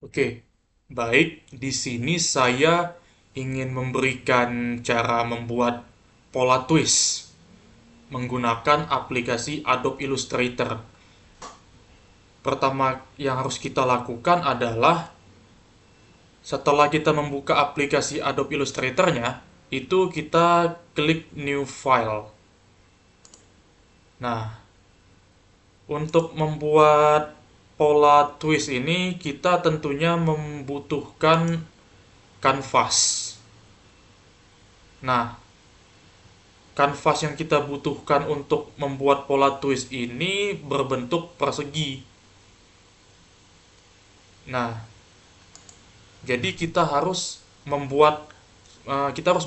Oke, baik. Di sini saya ingin memberikan cara membuat pola twist menggunakan aplikasi Adobe Illustrator. Pertama yang harus kita lakukan adalah setelah kita membuka aplikasi Adobe Illustrator-nya, itu kita klik New File. Nah, untuk membuat pola twist ini kita tentunya membutuhkan kanvas. Nah, kanvas yang kita butuhkan untuk membuat pola twist ini berbentuk persegi. Nah, jadi kita harus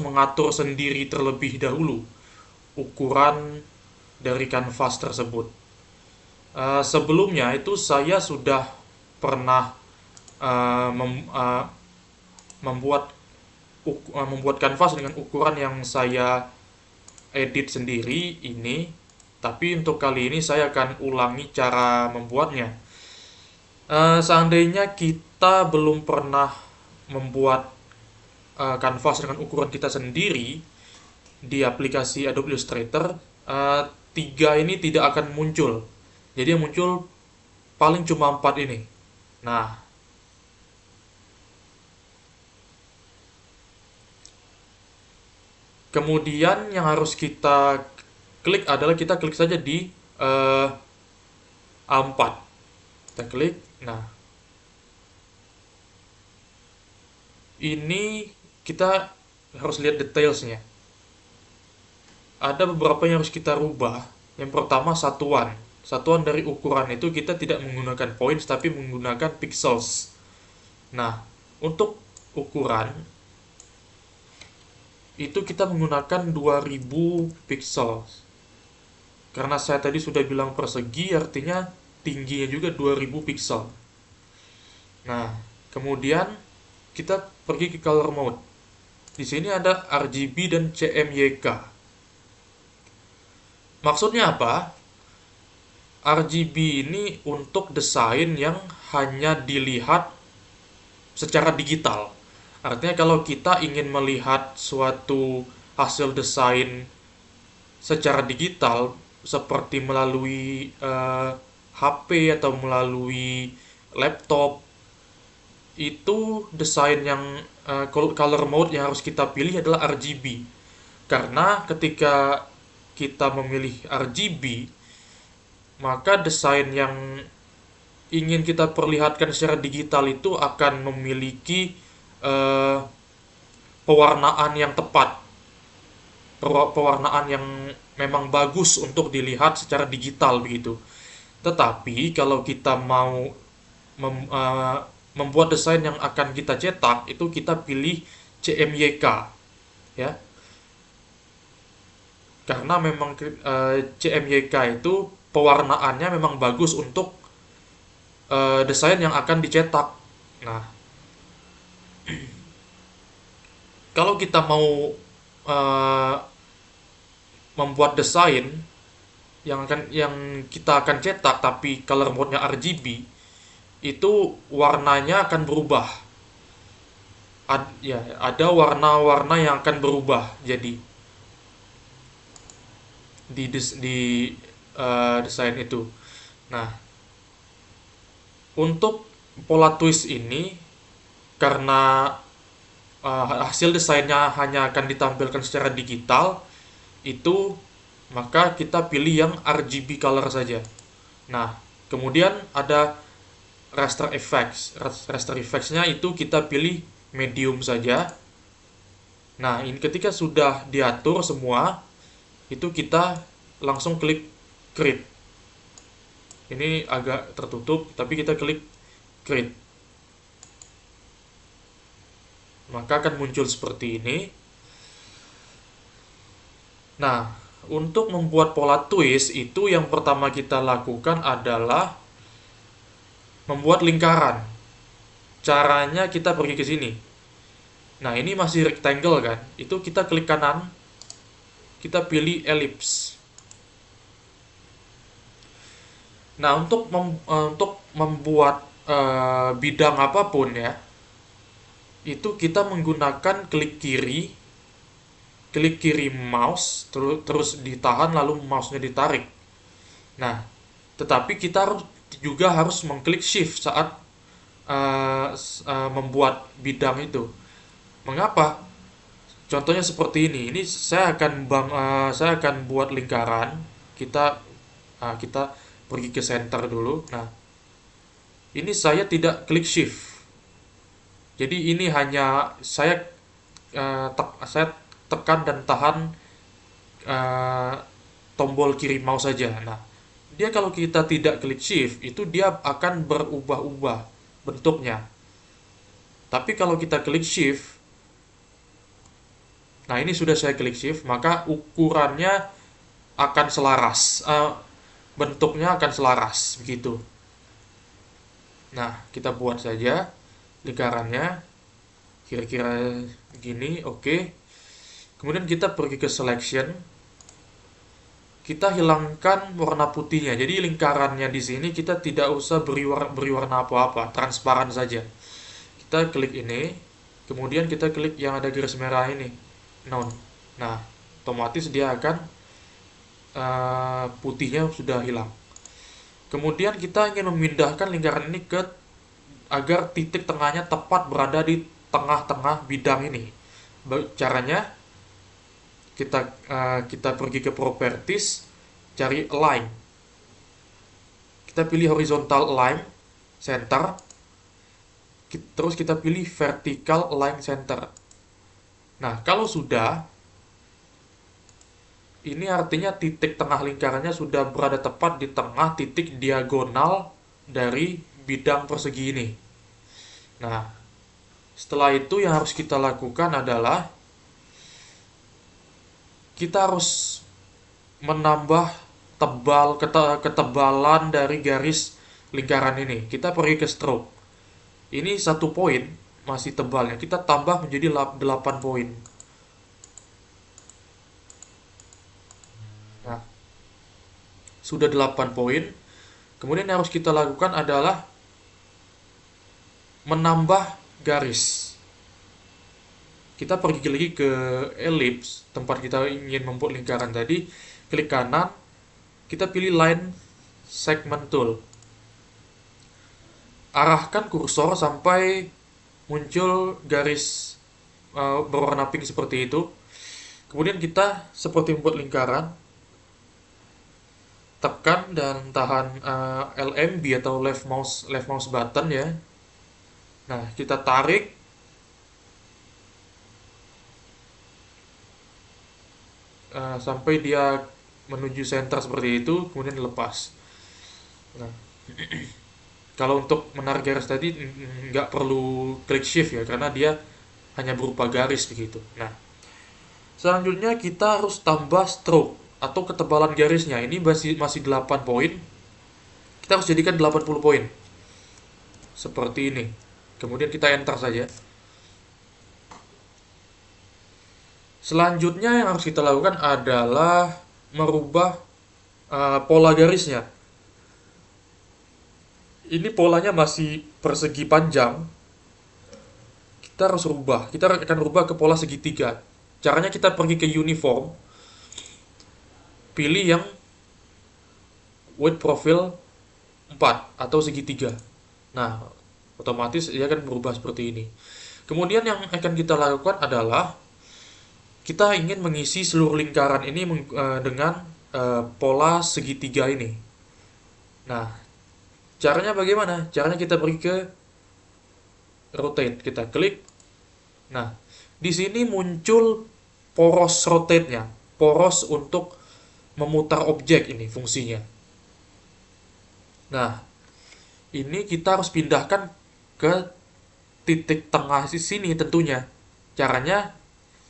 mengatur sendiri terlebih dahulu ukuran dari kanvas tersebut. Sebelumnya itu saya sudah pernah uh, mem- uh, membuat membuat kanvas dengan ukuran yang saya edit sendiri ini, tapi untuk kali ini saya akan ulangi cara membuatnya. Seandainya kita belum pernah membuat kanvas dengan ukuran kita sendiri di aplikasi Adobe Illustrator, eh, tiga ini tidak akan muncul. Jadi yang muncul paling cuma empat ini. Nah, kemudian yang harus kita klik adalah kita klik saja di A4. Kita klik. Nah, ini kita harus lihat detailsnya. Ada beberapa yang harus kita rubah. Yang pertama satuan. Satuan dari ukuran itu kita tidak menggunakan points tapi menggunakan pixels. Nah, untuk ukuran itu kita menggunakan 2000 pixel. Karena saya tadi sudah bilang persegi artinya tingginya juga 2000 pixel. Nah, kemudian kita pergi ke color mode. Di sini ada RGB dan CMYK. Maksudnya apa? RGB ini untuk desain yang hanya dilihat secara digital. Artinya kalau kita ingin melihat suatu hasil desain secara digital seperti melalui HP atau melalui laptop, itu desain yang color mode yang harus kita pilih adalah RGB. Karena ketika kita memilih RGB, maka desain yang ingin kita perlihatkan secara digital itu akan memiliki eh, pewarnaan yang tepat, pewarnaan yang memang bagus untuk dilihat secara digital begitu. Tetapi kalau kita mau mem- eh, membuat desain yang akan kita cetak, itu kita pilih CMYK, ya. Karena memang CMYK itu pewarnaannya memang bagus untuk desain yang akan dicetak. Nah, kalau kita mau eh, membuat desain yang kita akan cetak tapi color mode-nya RGB, itu warnanya akan berubah. Ya, ada warna-warna yang akan berubah jadi di desain itu. Nah, untuk pola twist ini karena hasil desainnya hanya akan ditampilkan secara digital, itu maka kita pilih yang RGB color saja. Nah, kemudian ada raster effects. Raster effects-nya itu kita pilih medium saja. Nah, ini ketika sudah diatur semua, itu kita langsung klik create. Ini agak tertutup, tapi kita klik create. Maka akan muncul seperti ini. Nah, untuk membuat pola twist itu yang pertama kita lakukan adalah membuat lingkaran. Caranya kita pergi ke sini. Nah, ini masih rectangle kan? Itu kita klik kanan, kita pilih ellipse. Nah, untuk membuat bidang apapun ya, itu kita menggunakan klik kiri mouse, terus ditahan lalu mouse-nya ditarik. Nah, tetapi kita juga harus mengklik shift saat membuat bidang itu. Mengapa? Contohnya seperti ini. Ini saya akan buat lingkaran. Kita pergi ke center dulu. Nah, ini saya tidak klik shift. Jadi ini hanya saya tekan dan tahan eh, tombol kiri mouse saja. Nah, dia kalau kita tidak klik shift, itu dia akan berubah-ubah bentuknya. Tapi kalau kita klik shift, nah ini sudah saya klik shift, maka ukurannya akan selaras, bentuknya akan selaras, begitu. Nah, kita buat saja lingkarannya, kira-kira gini, oke. Kemudian kita pergi ke selection, kita hilangkan warna putihnya. Jadi lingkarannya di sini kita tidak usah beri warna apa-apa, transparan saja. Kita klik ini, kemudian kita klik yang ada garis merah ini, none. Nah, otomatis dia akan putihnya sudah hilang. Kemudian kita ingin memindahkan lingkaran ini agar titik tengahnya tepat berada di tengah-tengah bidang ini. Caranya kita pergi ke properties, cari align. Kita pilih horizontal align center, terus kita pilih vertical align center. Nah, kalau sudah, ini artinya titik tengah lingkarannya sudah berada tepat di tengah titik diagonal dari bidang persegi ini. Nah, setelah itu yang harus kita lakukan adalah kita harus menambah ketebalan dari garis lingkaran ini. Kita pergi ke stroke. Ini 1 poin masih tebalnya. Kita tambah menjadi 8 poin. Nah, sudah 8 poin. Kemudian yang harus kita lakukan adalah menambah garis. Kita pergi lagi ke ellipse, tempat kita ingin membuat lingkaran tadi, klik kanan, kita pilih line segment tool. Arahkan kursor sampai muncul garis berwarna pink seperti itu. Kemudian kita seperti membuat lingkaran, tekan dan tahan LMB atau left mouse button ya. Nah, kita tarik. Sampai dia menuju center seperti itu, kemudian lepas. Nah, kalau untuk menarik garis tadi nggak perlu klik shift ya, karena dia hanya berupa garis begitu. Nah, selanjutnya kita harus tambah stroke atau ketebalan garisnya. Ini masih 8 poin. Kita harus jadikan 80 poin. Seperti ini. Kemudian kita enter saja. Selanjutnya yang harus kita lakukan adalah merubah pola garisnya. Ini polanya masih persegi panjang. Kita harus rubah. Kita akan rubah ke pola segitiga. Caranya kita pergi ke uniform. Pilih yang width profile 4 atau segitiga. Nah, otomatis dia akan berubah seperti ini. Kemudian yang akan kita lakukan adalah kita ingin mengisi seluruh lingkaran ini dengan pola segitiga ini. Nah, caranya bagaimana? Caranya kita pergi ke rotate, kita klik. Nah, di sini muncul poros rotate-nya, poros untuk memutar objek ini fungsinya. Nah, ini kita harus pindahkan ke titik tengah di sini tentunya. Caranya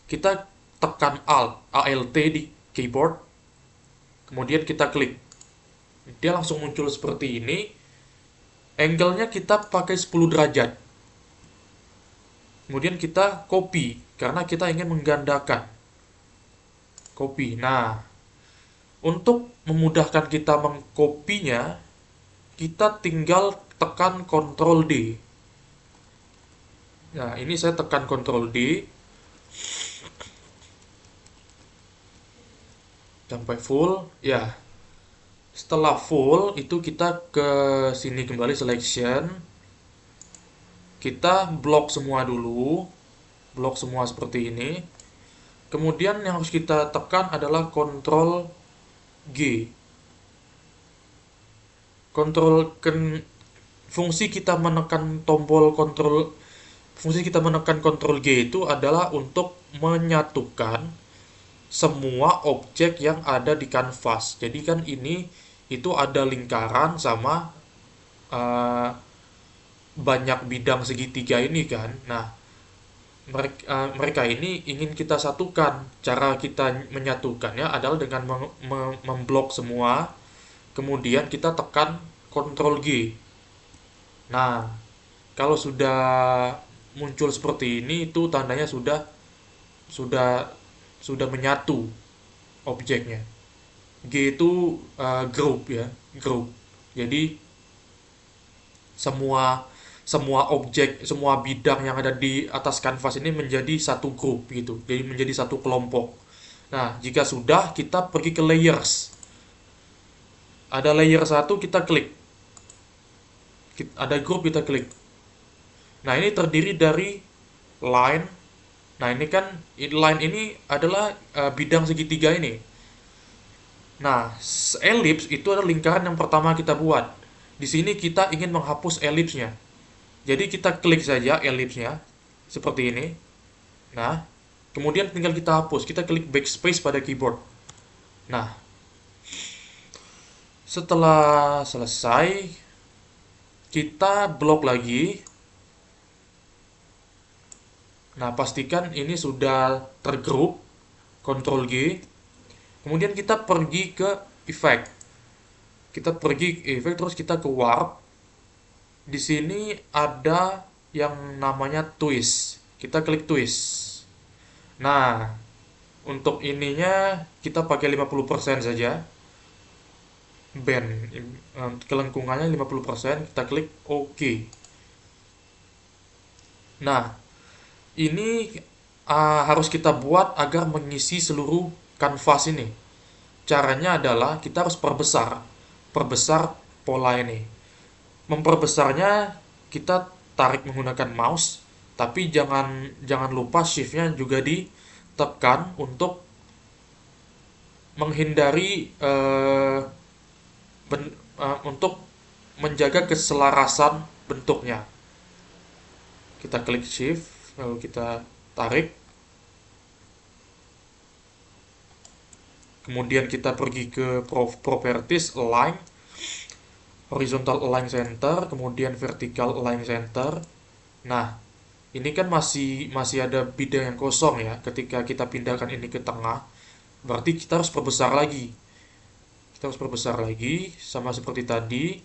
kita tekan Alt di keyboard, kemudian kita klik. Dia langsung muncul seperti ini. Angle-nya kita pakai 10 derajat. Kemudian kita copy, karena kita ingin menggandakan. Copy. Nah, untuk memudahkan kita mengkopinya, kita tinggal tekan Ctrl D. Nah, ini saya tekan Ctrl D sampai full. Ya, setelah full itu kita ke sini kembali selection. Kita blok semua dulu. Blok semua seperti ini. Kemudian yang harus kita tekan adalah Ctrl G. Fungsi kita menekan tombol fungsi kita menekan Ctrl G itu adalah untuk menyatukan semua objek yang ada di kanvas. Jadi kan ini itu ada lingkaran sama banyak bidang segitiga ini kan. Nah, mereka ini ingin kita satukan. Cara kita menyatukannya adalah dengan memblok semua, kemudian kita tekan Ctrl G. Nah, kalau sudah muncul seperti ini, itu tandanya sudah sudah menyatu objeknya. G itu group ya, group. Jadi semua semua objek, semua bidang yang ada di atas kanvas ini menjadi satu grup gitu. Jadi menjadi satu kelompok. Nah, jika sudah, kita pergi ke layers. Ada layer 1, kita klik. Ada grup, kita klik. Nah, ini terdiri dari line. Nah, ini kan line ini adalah bidang segitiga ini. Nah, ellipse itu adalah lingkaran yang pertama kita buat. Di sini kita ingin menghapus ellipse-nya. Jadi kita klik saja ellipse-nya seperti ini. Nah, kemudian tinggal kita hapus. Kita klik backspace pada keyboard. Nah, setelah selesai, kita blok lagi. Nah, pastikan ini sudah tergroup. Ctrl G. Kemudian kita pergi ke effect. Kita pergi ke effect, terus kita ke warp. Di sini ada yang namanya twist. Kita klik twist. Nah, untuk ininya kita pakai 50% saja. Bend kelengkungannya 50%, kita klik OK. Nah, ini harus kita buat agar mengisi seluruh kanvas ini. Caranya adalah kita harus perbesar pola ini. Memperbesarnya kita tarik menggunakan mouse, tapi jangan lupa shift-nya juga ditekan untuk menghindari untuk menjaga keselarasan bentuknya. Kita klik shift, lalu kita tarik. Kemudian kita pergi ke properties, align, horizontal align center, kemudian vertical align center. Nah, ini kan masih ada bidang yang kosong ya. Ketika kita pindahkan ini ke tengah, berarti kita harus perbesar lagi. Kita harus perbesar lagi, sama seperti tadi.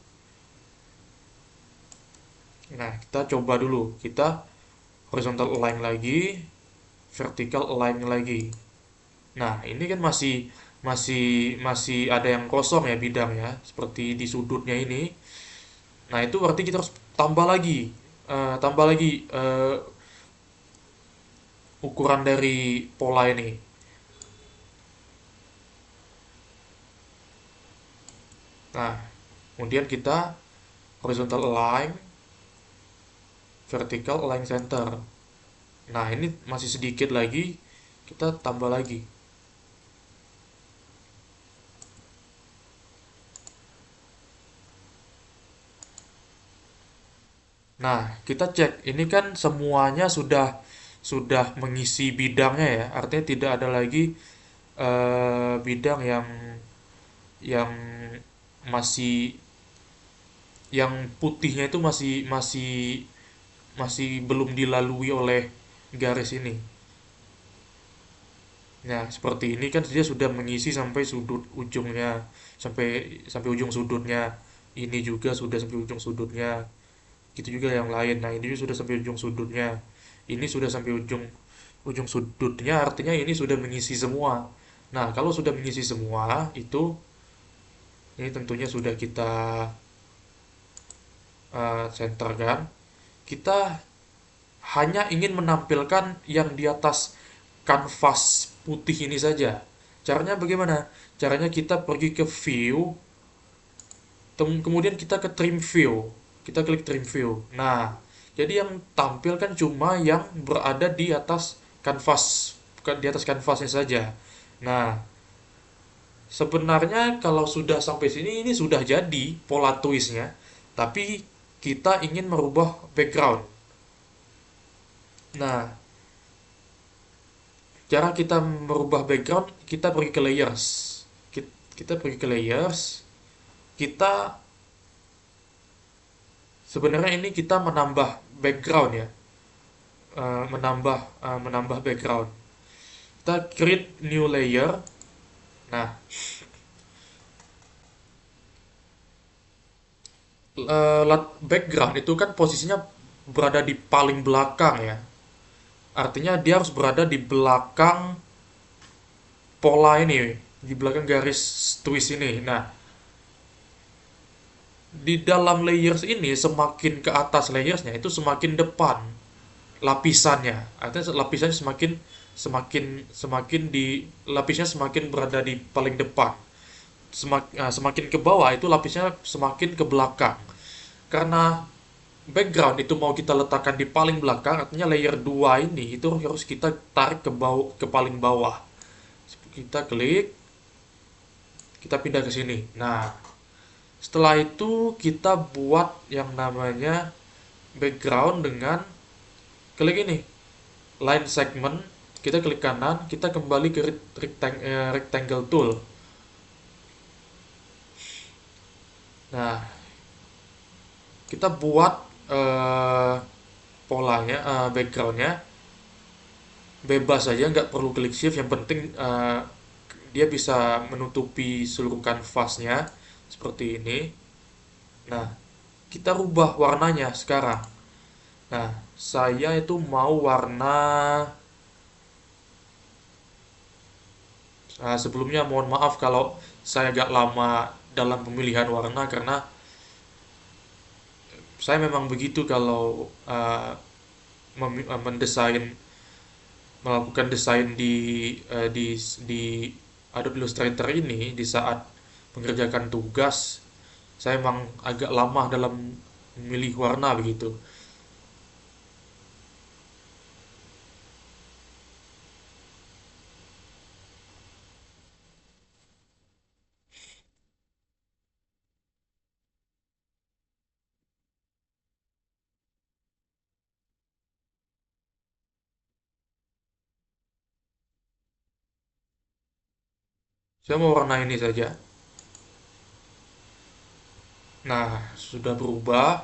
Nah, kita coba dulu. Kita horizontal align lagi, vertical align lagi. Nah, ini kan masih ada yang kosong ya bidangnya, seperti di sudutnya ini. Nah, itu berarti kita harus tambah lagi ukuran dari pola ini. Nah, kemudian kita horizontal align, vertical align center. Nah, ini masih sedikit lagi, kita tambah lagi. Nah, kita cek, ini kan semuanya sudah mengisi bidangnya ya, artinya tidak ada lagi bidang yang masih yang putihnya itu masih belum dilalui oleh garis ini. Nah, seperti ini kan dia sudah mengisi sampai sudut ujungnya, sampai ujung sudutnya. Ini juga sudah sampai ujung sudutnya. Gitu juga yang lain. Nah, ini sudah sampai ujung sudutnya. Ini sudah sampai ujung sudutnya, artinya ini sudah mengisi semua. Nah, kalau sudah mengisi semua, itu ini tentunya sudah kita center kan. Kita hanya ingin menampilkan yang di atas kanvas putih ini saja. Caranya bagaimana? Caranya kita pergi ke view, kemudian kita ke trim view. Kita klik trim view. Nah, jadi yang tampil kan cuma yang berada di atas kanvas, di atas kanvasnya saja. Nah, sebenarnya kalau sudah sampai sini ini sudah jadi pola twistnya, tapi kita ingin merubah background. Nah, cara kita merubah background, kita pergi ke layers. Kita pergi ke layers, kita sebenarnya ini kita menambah background ya. Menambah background. Kita create new layer. Nah, background itu kan posisinya berada di paling belakang ya. Artinya dia harus berada di belakang pola ini, di belakang garis twist ini. Nah, di dalam layers ini semakin ke atas layersnya itu semakin depan lapisannya. Artinya lapisannya semakin semakin semakin di lapisnya semakin berada di paling depan. Semakin ke bawah itu lapisnya semakin ke belakang. Karena background itu mau kita letakkan di paling belakang, artinya layer 2 ini itu harus kita tarik ke bawah, ke paling bawah. Kita klik, kita pindah ke sini. Nah, setelah itu kita buat yang namanya background dengan klik ini, line segment, kita klik kanan, kita kembali ke rectangle tool. Nah, kita buat polanya, backgroundnya bebas saja, nggak perlu klik shift. Yang penting dia bisa menutupi seluruh kanvasnya seperti ini. Nah, kita rubah warnanya sekarang. Nah, saya itu mau warna sebelumnya mohon maaf kalau saya agak lama dalam pemilihan warna, karena saya memang begitu kalau mendesain, melakukan desain di Adobe Illustrator ini. Di saat mengerjakan tugas, saya memang agak lama dalam memilih warna begitu. Saya mau warna ini saja. Nah, sudah berubah.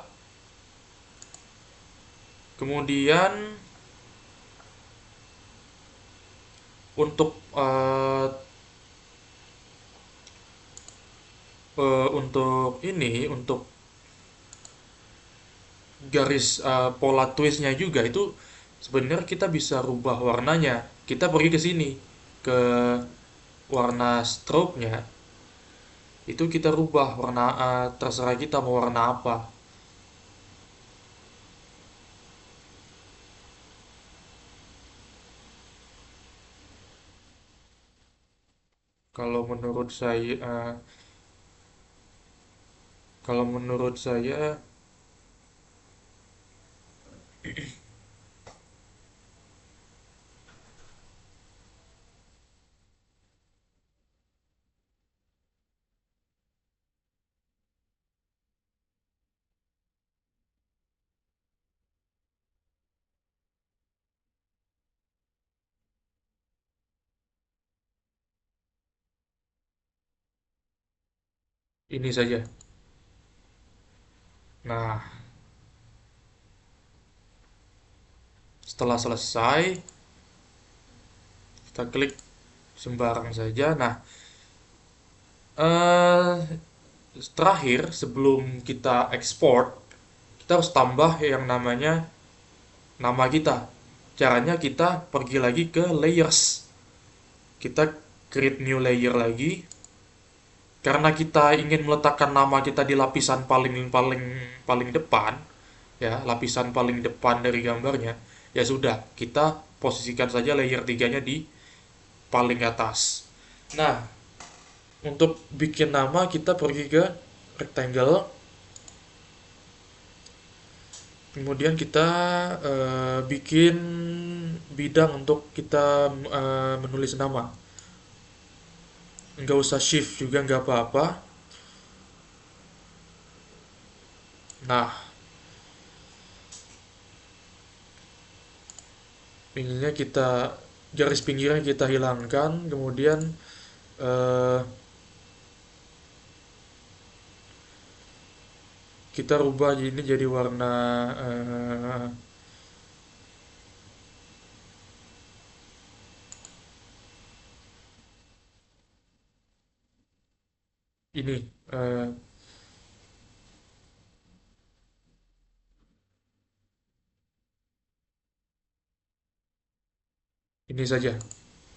Kemudian untuk untuk garis pola twistnya juga itu sebenarnya kita bisa rubah warnanya. Kita pergi ke sini, ke warna stroke-nya. Itu kita rubah warna, terserah kita mau warna apa. Kalau menurut saya, kalau menurut saya ini saja. Nah, setelah selesai, kita klik sembarang saja. Nah, eh terakhir sebelum kita export, kita harus tambah yang namanya nama kita. Caranya kita pergi lagi ke layers. Kita create new layer lagi. karena kita ingin meletakkan nama kita di lapisan paling paling paling depan, ya, lapisan paling depan dari gambarnya, ya sudah, kita posisikan saja layer tiganya di paling atas. Nah, untuk bikin nama kita pergi ke rectangle, kemudian kita bikin bidang untuk kita menulis nama. Nggak usah shift juga nggak apa-apa. Nah, ininya kita garis pinggirnya kita hilangkan, kemudian eh, kita rubah ini jadi warna ini eh, ini saja.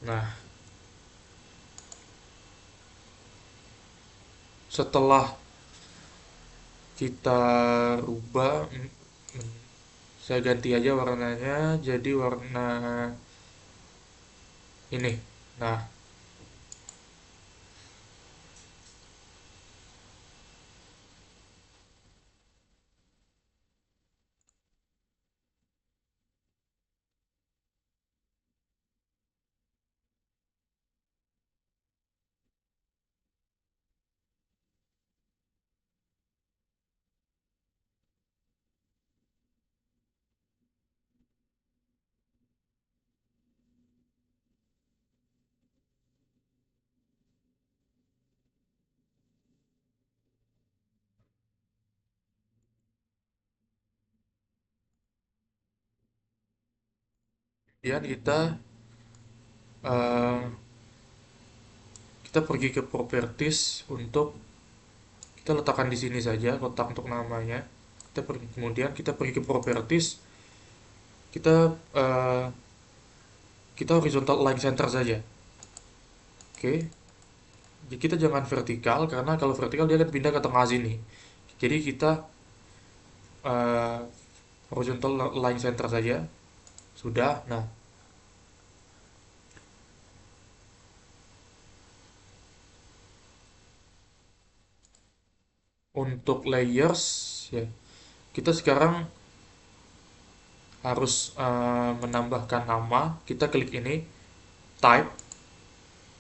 Nah, setelah kita rubah, saya ganti aja warnanya jadi warna ini. Nah, kemudian eh, kita pergi ke properties untuk kita letakkan di sini saja kotak untuk namanya. Kemudian kita pergi ke properties, kita kita horizontal align center saja. Oke. Jadi kita jangan vertikal karena kalau vertikal dia akan pindah ke tengah sini. Jadi kita eh, horizontal align center saja. Sudah. Nah, untuk layers ya, kita sekarang harus menambahkan nama. Kita klik ini, type,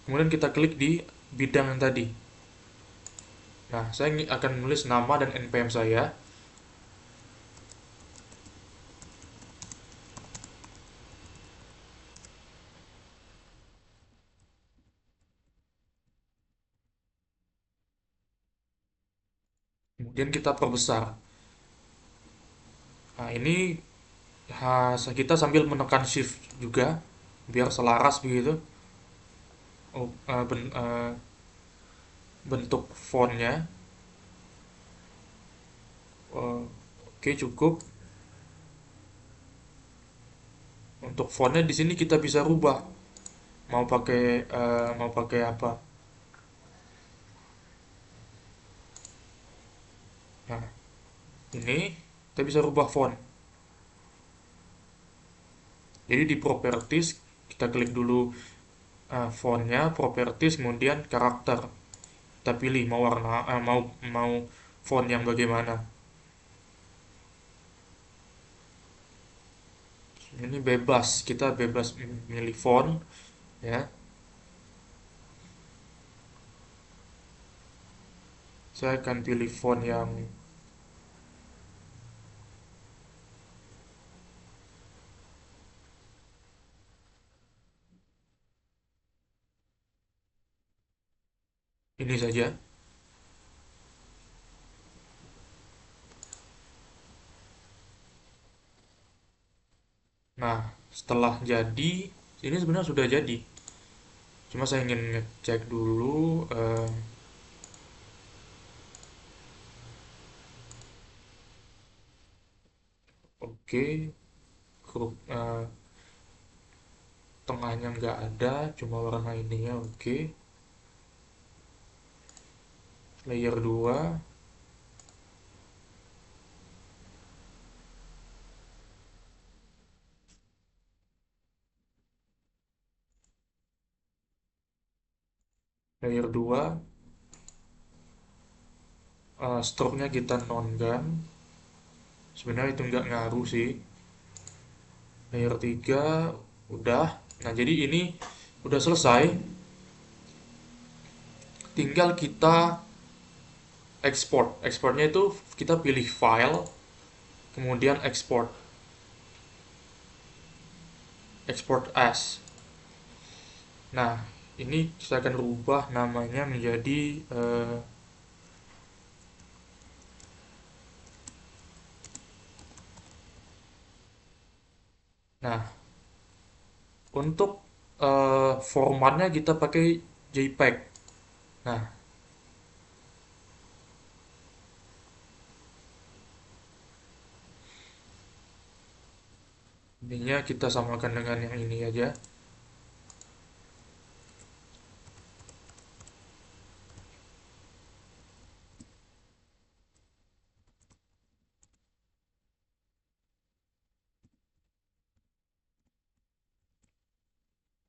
kemudian kita klik di bidang yang tadi. Nah, saya akan menulis nama dan npm saya. Kemudian kita perbesar. Nah, ini kita sambil menekan shift juga biar selaras begitu. Oh, bentuk fontnya. Oke, cukup. Untuk fontnya di sini kita bisa rubah. Mau pakai apa? Nah, ini kita bisa rubah font. Jadi di properties kita klik dulu fontnya, properties, kemudian karakter. Kita pilih mau warna mau font yang bagaimana. Ini bebas, kita bebas milih font ya. Saya akan pilih font yang ini saja. Nah, setelah jadi, ini sebenarnya sudah jadi. Cuma saya ingin ngecek dulu. Oke, grup tengahnya nggak ada, cuma warna ininya. Oke. layer 2, layer 2, stroke-nya kita nonkan. Sebenarnya itu nggak ngaruh sih. Layer 3 udah. Nah, jadi ini udah selesai. Tinggal kita export. Exportnya itu kita pilih file, kemudian export. Export as. Nah, ini saya akan rubah namanya menjadi nah, untuk formatnya kita pakai JPEG. Nah, ininya kita samakan dengan yang ini aja.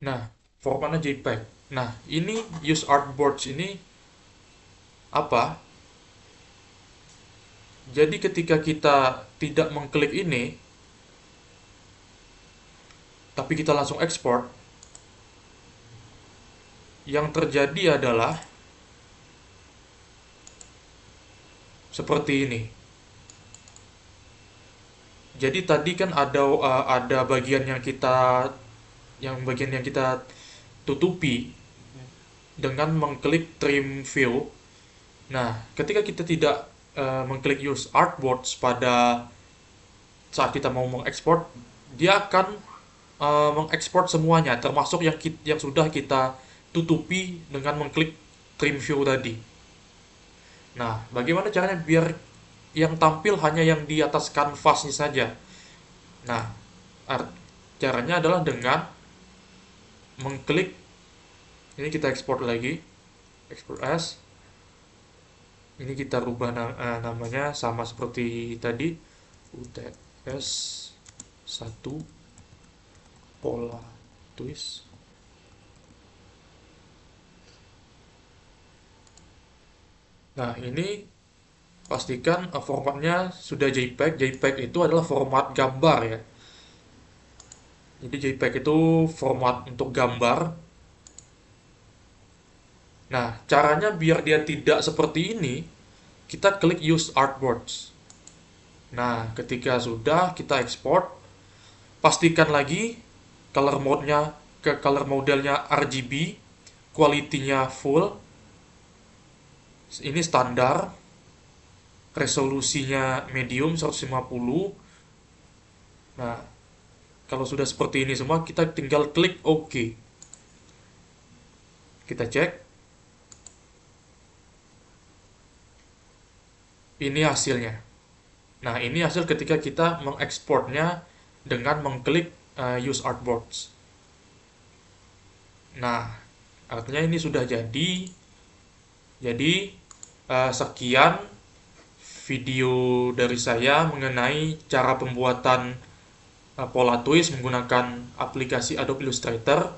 Nah, formatnya JPEG. Nah, ini use artboards ini apa? Jadi ketika kita tidak mengklik ini, tapi kita langsung ekspor, yang terjadi adalah seperti ini. Jadi tadi kan ada bagian yang kita tutupi dengan mengklik trim view. Nah, ketika kita tidak mengklik use artboards pada saat kita mau mengekspor, dia akan mengekspor semuanya, termasuk yang sudah kita tutupi dengan mengklik trim view tadi. Nah, bagaimana caranya biar yang tampil hanya yang di atas kanvasnya saja? Nah, caranya adalah dengan mengklik ini, kita ekspor lagi, export as. Ini kita rubah namanya sama seperti tadi, UTS 1 pola twist. Nah, ini pastikan formatnya sudah JPEG. JPEG itu adalah format gambar ya. Jadi JPEG itu format untuk gambar. Nah, caranya biar dia tidak seperti ini, kita klik use artboards. Nah, ketika sudah kita ekspor, pastikan lagi color modelnya RGB, quality-nya full. Ini standar, resolusinya medium 150. Nah, kalau sudah seperti ini semua, kita tinggal klik OK. Kita cek. Ini hasilnya. Nah, ini hasil ketika kita mengekspornya dengan mengklik use artboards. Nah, artinya ini sudah jadi. Jadi, sekian video dari saya mengenai cara pembuatan pola twist menggunakan aplikasi Adobe Illustrator.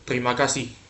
Terima kasih.